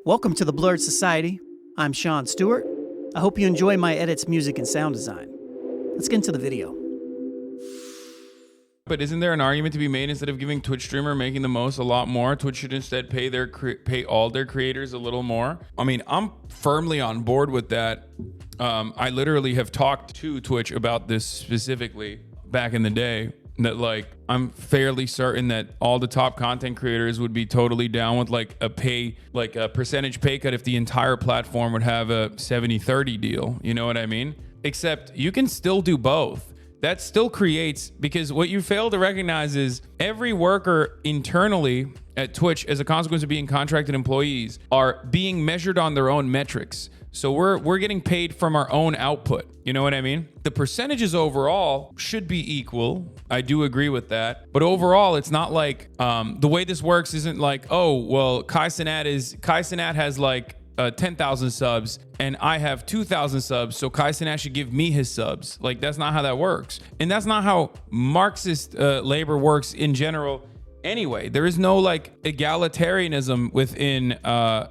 Welcome to the Blurred Society. I'm Sean Stewart. I hope you enjoy my edits, music, and sound design. Let's get into the video. But isn't there an argument to be made, instead of giving Twitch streamer making the most a lot more, Twitch should instead pay all their creators a little more? I mean, I'm firmly on board with that. I literally have talked to Twitch about this specifically back in the day, that like I'm fairly certain that all the top content creators would be totally down with like a percentage pay cut if the entire platform would have a 70-30 deal. You know what I mean? Except you can still do both. That still creates, because what you fail to recognize is every worker internally at Twitch, as a consequence of being contracted employees, are being measured on their own metrics. So we're getting paid from our own output. You know what I mean? The percentages overall should be equal. I do agree with that. But overall, it's not like the way this works isn't like, oh, well, Kaisanat has like 10,000 subs and I have 2,000 subs, so Kaisanat should give me his subs. Like, that's not how that works. And that's not how Marxist labor works in general. Anyway, there is no like egalitarianism within a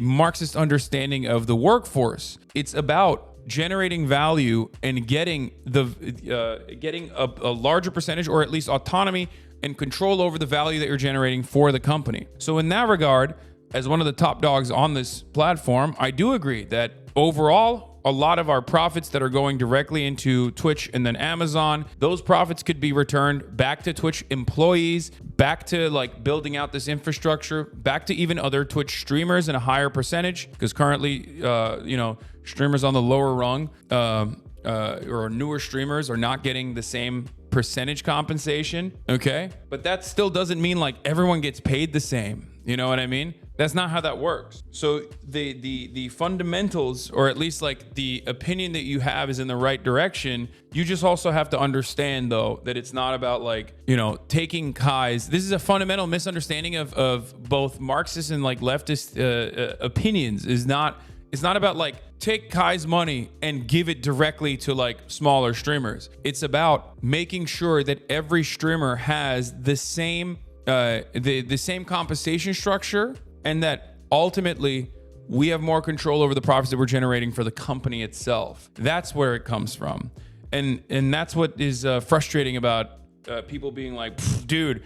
Marxist understanding of the workforce. It's about generating value and getting a larger percentage, or at least autonomy and control over the value that you're generating for the company. So in that regard, as one of the top dogs on this platform, I do agree that overall, a lot of our profits that are going directly into Twitch and then Amazon, those profits could be returned back to Twitch employees, back to like building out this infrastructure, back to even other Twitch streamers in a higher percentage, because currently, streamers on the lower rung or newer streamers are not getting the same percentage compensation. Okay. But that still doesn't mean like everyone gets paid the same. You know what I mean? That's not how that works. So the fundamentals, or at least like the opinion that you have, is in the right direction. You just also have to understand though that it's not about like, taking Kai's. This is a fundamental misunderstanding of both Marxist and like leftist opinions. It's not about like take Kai's money and give it directly to like smaller streamers. It's about making sure that every streamer has the same the same compensation structure, and that ultimately we have more control over the profits that we're generating for the company itself. That's where it comes from. And that's what is frustrating about people being like, dude,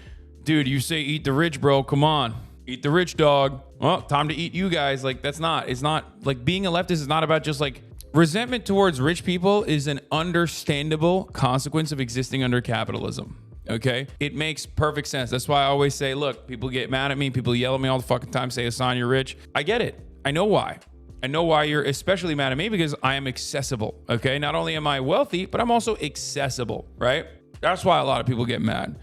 you say eat the rich, bro. Come on, eat the rich, dog. Well, time to eat you guys. Like, it's not like being a leftist is not about just like resentment towards rich people. Is an understandable consequence of existing under capitalism. Okay, it makes perfect sense. That's why I always say, look, people get mad at me. People yell at me all the fucking time, say, Hasan, you're rich. I get it. I know why. I know why you're especially mad at me, because I am accessible. Okay, not only am I wealthy, but I'm also accessible, right? That's why a lot of people get mad.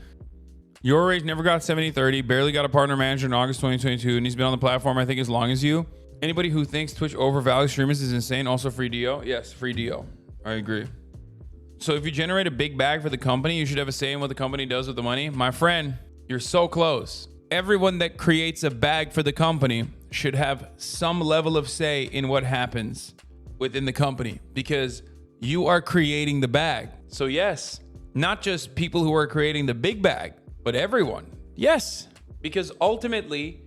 Your age never got 70-30, barely got a partner manager in August 2022, and he's been on the platform, I think, as long as you. Anybody who thinks Twitch overvalues streamers is insane. Also free DO. Yes, free DO. I agree. So if you generate a big bag for the company, you should have a say in what the company does with the money. My friend, you're so close. Everyone that creates a bag for the company should have some level of say in what happens within the company, because you are creating the bag. So yes, not just people who are creating the big bag, but everyone. Yes, because ultimately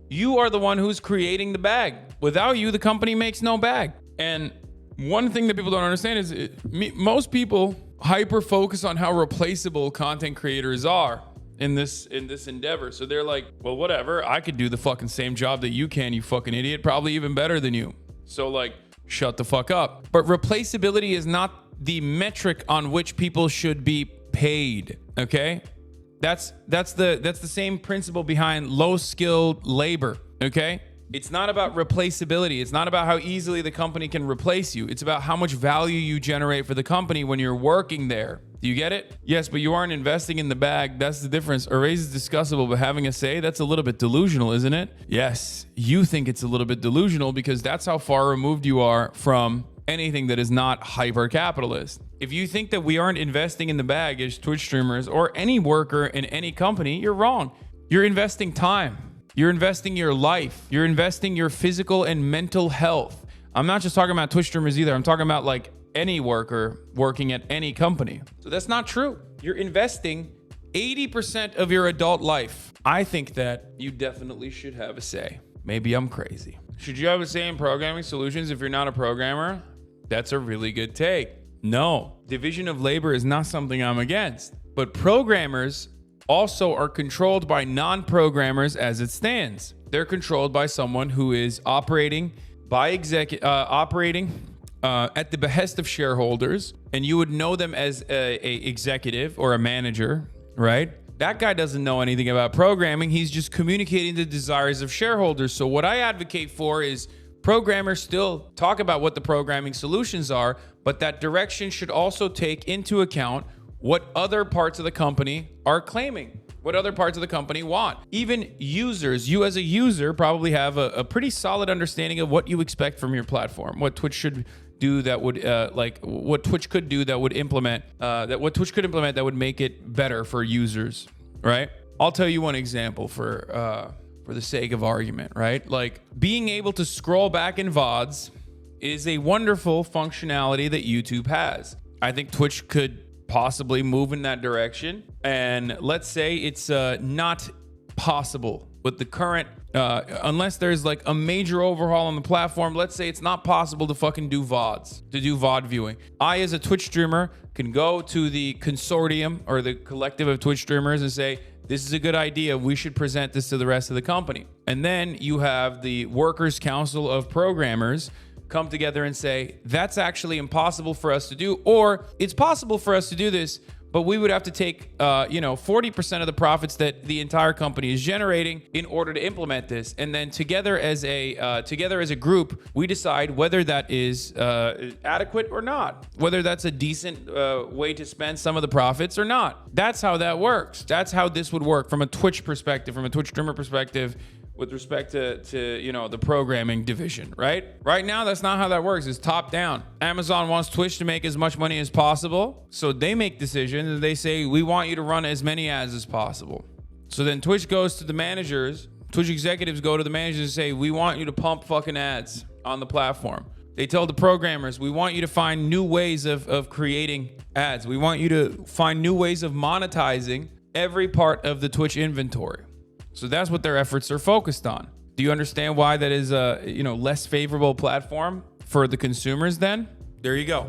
you are the one who's creating the bag. Without you, the company makes no bag. And one thing that people don't understand is most people hyper focus on how replaceable content creators are in this endeavor. So they're like, well, whatever, I could do the fucking same job that you can, you fucking idiot, probably even better than you. So like, shut the fuck up. But replaceability is not the metric on which people should be paid. Okay? That's the same principle behind low skilled labor. Okay? It's not about replaceability. It's not about how easily the company can replace you. It's about how much value you generate for the company when you're working there. Do you get it? Yes, but you aren't investing in the bag. That's the difference. A raise is discussable, but having a say, that's a little bit delusional, isn't it? Yes, you think it's a little bit delusional because that's how far removed you are from anything that is not hyper-capitalist. If you think that we aren't investing in the bag as Twitch streamers or any worker in any company, you're wrong. You're investing time. You're investing your life. You're investing your physical and mental health. I'm not just talking about Twitch streamers either. I'm talking about like any worker working at any company. So that's not true. You're investing 80% of your adult life, I think that you definitely should have a say. Maybe I'm crazy. Should you have a say in programming solutions if you're not a programmer? That's a really good take. No, division of labor is not something I'm against. But programmers also are controlled by non-programmers as it stands. They're controlled by someone who is operating at the behest of shareholders, and you would know them as a executive or a manager, right? That guy doesn't know anything about programming. He's just communicating the desires of shareholders. So what I advocate for is programmers still talk about what the programming solutions are, but that direction should also take into account what other parts of the company are claiming, what other parts of the company want. Even users, you as a user probably have a pretty solid understanding of what you expect from your platform, what Twitch should do that would what Twitch could do that would implement what Twitch could implement that would make it better for users, right? I'll tell you one example for the sake of argument, right? Like being able to scroll back in VODs is a wonderful functionality that YouTube has. I think Twitch could possibly move in that direction. And let's say it's not possible with the current, unless there's like a major overhaul on the platform. Let's say it's not possible to fucking do VODs, to do VOD viewing. I, as a Twitch streamer, can go to the consortium or the collective of Twitch streamers and say, this is a good idea. We should present this to the rest of the company. And then you have the Workers' Council of Programmers come together and say, that's actually impossible for us to do, or it's possible for us to do this, but we would have to take 40% of the profits that the entire company is generating in order to implement this. And then together as a group, we decide whether that is adequate or not, whether that's a decent way to spend some of the profits or not. That's how that works. That's how this would work from a Twitch perspective, from a Twitch streamer perspective, with respect to the programming division, right? Right now, that's not how that works. It's top down. Amazon wants Twitch to make as much money as possible, so they make decisions and they say, we want you to run as many ads as possible. So then Twitch goes to the managers, Twitch executives go to the managers and say, we want you to pump fucking ads on the platform. They tell the programmers, we want you to find new ways of creating ads. We want you to find new ways of monetizing every part of the Twitch inventory. So that's what their efforts are focused on. Do you understand why that is a less favorable platform for the consumers then? There you go.